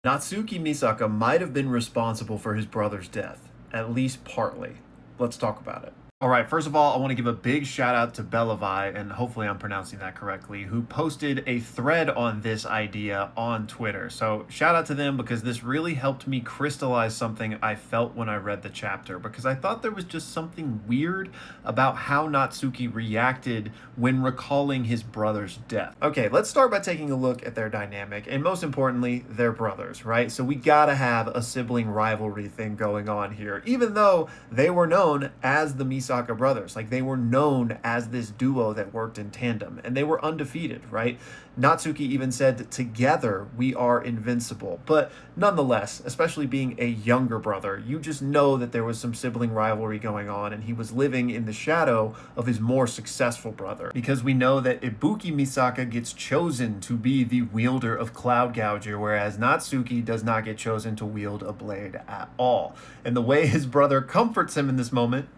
Natsuki Misaka might have been responsible for his brother's death, at least partly. Let's talk about it. All right, first of all, I want to give a big shout out to Belavai, and hopefully I'm pronouncing that correctly, who posted a thread on this idea on Twitter. So shout out to them because this really helped me crystallize something I felt when I read the chapter, because I thought there was just something weird about how Natsuki reacted when recalling his brother's death. Okay, let's start by taking a look at their dynamic, and most importantly, their brothers, right? So we gotta have a sibling rivalry thing going on here, even though they were known as the Misaka brothers. Like, they were known as this duo that worked in tandem, and they were undefeated, right? Natsuki even said that together we are invincible. But nonetheless, especially being a younger brother, you just know that there was some sibling rivalry going on, and he was living in the shadow of his more successful brother. Because we know that Ibuki Misaka gets chosen to be the wielder of Cloud Gouger, whereas Natsuki does not get chosen to wield a blade at all. And the way his brother comforts him in this moment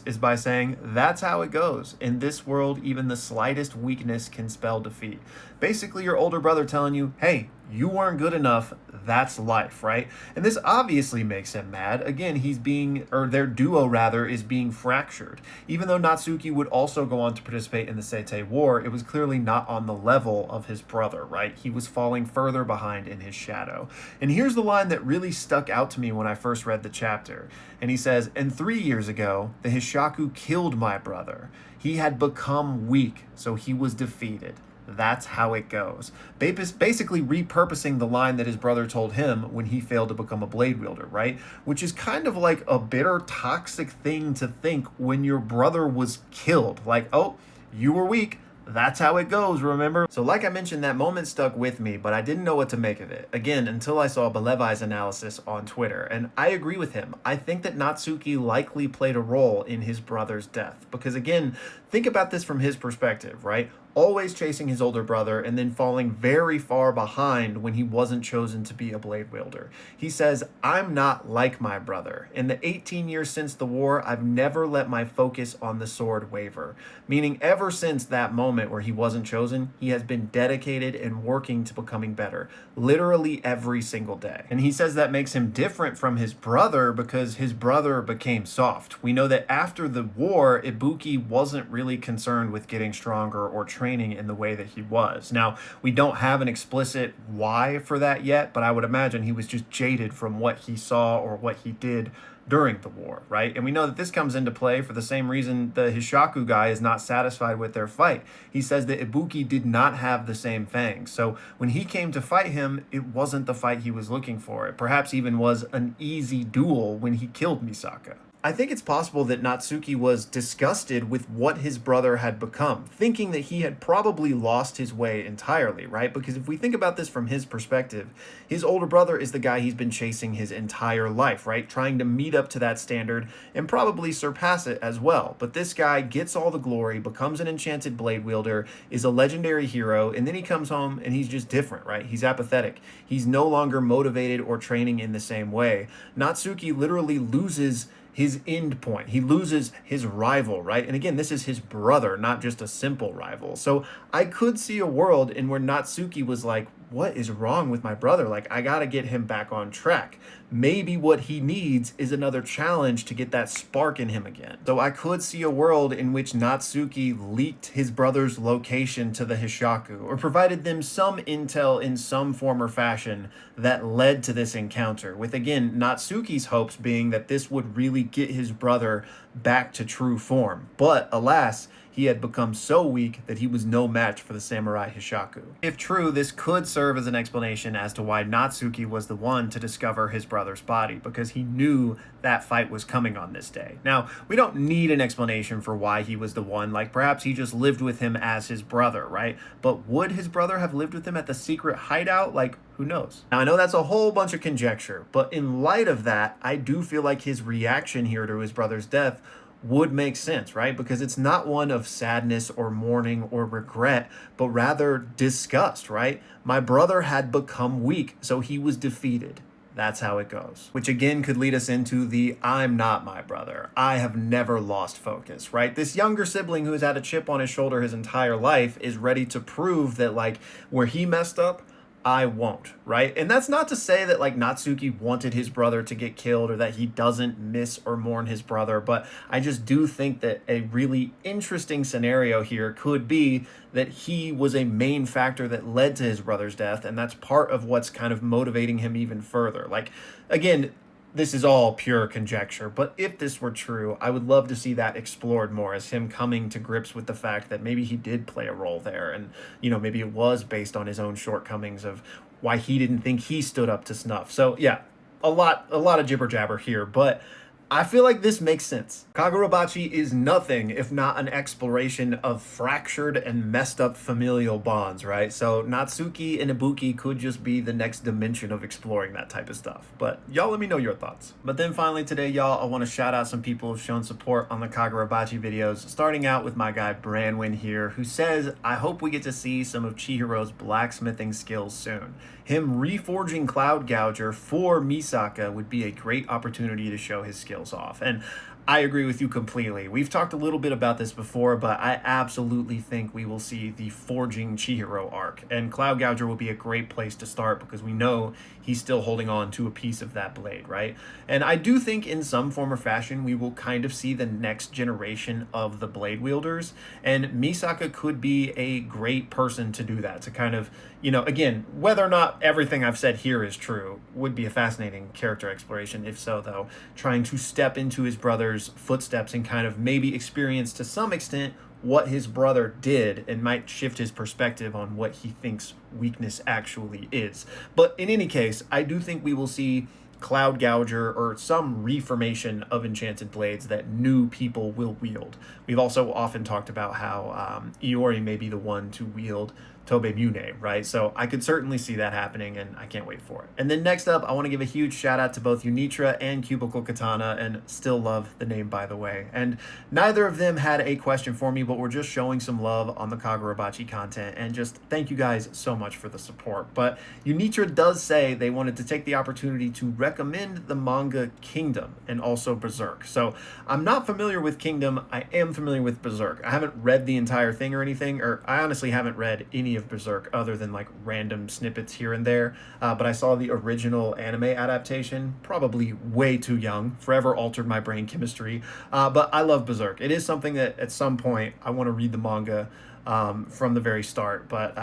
is by saying, that's how it goes. In this world, even the slightest weakness can spell defeat. Basically, your older brother telling you, hey, you weren't good enough. That's life, right? And this obviously makes him mad. Again, their duo rather, is being fractured. Even though Natsuki would also go on to participate in the Seitei War, it was clearly not on the level of his brother, right? He was falling further behind in his shadow. And here's the line that really stuck out to me when I first read the chapter. And he says, and 3 years ago, the Hishaku killed my brother. He had become weak, so he was defeated. That's how it goes. Basically repurposing the line that his brother told him when he failed to become a blade wielder, right? Which is kind of like a bitter, toxic thing to think when your brother was killed. Like, oh, you were weak. That's how it goes, remember? So like I mentioned, that moment stuck with me, but I didn't know what to make of it. Again, until I saw Belevai's analysis on Twitter. And I agree with him. I think that Natsuki likely played a role in his brother's death. Because again, think about this from his perspective, right? Always chasing his older brother and then falling very far behind when he wasn't chosen to be a blade wielder. He says, I'm not like my brother. In the 18 years since the war, I've never let my focus on the sword waver. Meaning ever since that moment where he wasn't chosen, he has been dedicated and working to becoming better. Literally every single day. And he says that makes him different from his brother because his brother became soft. We know that after the war, Ibuki wasn't really concerned with getting stronger or training in the way that he was. Now, we don't have an explicit why for that yet, but I would imagine he was just jaded from what he saw or what he did during the war, right? And we know that this comes into play for the same reason the Hishaku guy is not satisfied with their fight. He says that Ibuki did not have the same fangs. So when he came to fight him, it wasn't the fight he was looking for. It perhaps even was an easy duel when he killed Misaka. I think it's possible that Natsuki was disgusted with what his brother had become, thinking that he had probably lost his way entirely, right? Because if we think about this from his perspective, his older brother is the guy he's been chasing his entire life, right? Trying to meet up to that standard and probably surpass it as well. But this guy gets all the glory, becomes an enchanted blade wielder, is a legendary hero, and then he comes home and he's just different, right? He's apathetic. He's no longer motivated or training in the same way. Natsuki literally loses his end point. He loses his rival, right? And again, this is his brother, not just a simple rival. So I could see a world in where Natsuki was like, what is wrong with my brother? Like, I gotta get him back on track. Maybe what he needs is another challenge to get that spark in him again. So I could see a world in which Natsuki leaked his brother's location to the Hishaku, or provided them some intel in some form or fashion that led to this encounter, with again, Natsuki's hopes being that this would really get his brother back to true form. But alas, he had become so weak that he was no match for the samurai Hishaku. If true, this could serve as an explanation as to why Natsuki was the one to discover his brother's body, because he knew that fight was coming on this day. Now, we don't need an explanation for why he was the one, like perhaps he just lived with him as his brother, right? But would his brother have lived with him at the secret hideout? Like, who knows? Now, I know that's a whole bunch of conjecture, but in light of that, I do feel like his reaction here to his brother's death would make sense, right? Because it's not one of sadness or mourning or regret, but rather disgust, right? My brother had become weak, so he was defeated. That's how it goes. Which again could lead us into the I'm not my brother. I have never lost focus, right? This younger sibling who has had a chip on his shoulder his entire life is ready to prove that, like, where he messed up, I won't, right? And that's not to say that like Natsuki wanted his brother to get killed or that he doesn't miss or mourn his brother, but I just do think that a really interesting scenario here could be that he was a main factor that led to his brother's death, and that's part of what's kind of motivating him even further. Like, again, this is all pure conjecture, but if this were true, I would love to see that explored more as him coming to grips with the fact that maybe he did play a role there. And, maybe it was based on his own shortcomings of why he didn't think he stood up to snuff. So yeah, a lot of jibber jabber here, but I feel like this makes sense. Kagurabachi is nothing if not an exploration of fractured and messed up familial bonds, right? So Natsuki and Ibuki could just be the next dimension of exploring that type of stuff. But y'all let me know your thoughts. But then finally today, y'all, I want to shout out some people who've shown support on the Kagurabachi videos, starting out with my guy Branwin here, who says, I hope we get to see some of Chihiro's blacksmithing skills soon. Him reforging Cloud Gouger for Misaka would be a great opportunity to show his skills off. And I agree with you completely. We've talked a little bit about this before, but I absolutely think we will see the Forging Chihiro arc. And Cloud Gouger will be a great place to start because we know he's still holding on to a piece of that blade, right? And I do think in some form or fashion, we will kind of see the next generation of the blade wielders. And Misaka could be a great person to do that, to kind of, again, whether or not everything I've said here is true would be a fascinating character exploration. If so, though, trying to step into his brother's footsteps and kind of maybe experience to some extent what his brother did and might shift his perspective on what he thinks weakness actually is. But in any case, I do think we will see Cloud Gouger or some reformation of enchanted blades that new people will wield. We've also often talked about how Iori may be the one to wield Tobe Mune, right? So I could certainly see that happening, and I can't wait for it. And then next up, I want to give a huge shout out to both Unitra and Cubicle Katana, and still love the name, by the way. And neither of them had a question for me, but we're just showing some love on the Kagurabachi content, and just thank you guys so much for the support. But Unitra does say they wanted to take the opportunity to recommend the manga Kingdom and also Berserk. So I'm not familiar with Kingdom. I am familiar with Berserk. I haven't read the entire thing or anything, or I honestly haven't read any of Berserk other than like random snippets here and there, but I saw the original anime adaptation, probably way too young, forever altered my brain chemistry, but I love Berserk. It is something that at some point I want to read the manga from the very start, but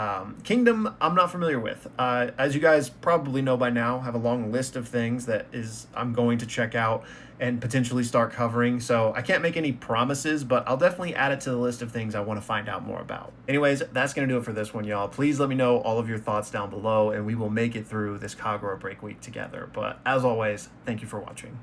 Kingdom I'm not familiar with. As you guys probably know by now, I have a long list of things that I'm going to check out and potentially start covering, so I can't make any promises, but I'll definitely add it to the list of things I want to find out more about. Anyways, that's going to do it for this one, y'all. Please let me know all of your thoughts down below, and we will make it through this Kagura break week together. But as always, thank you for watching.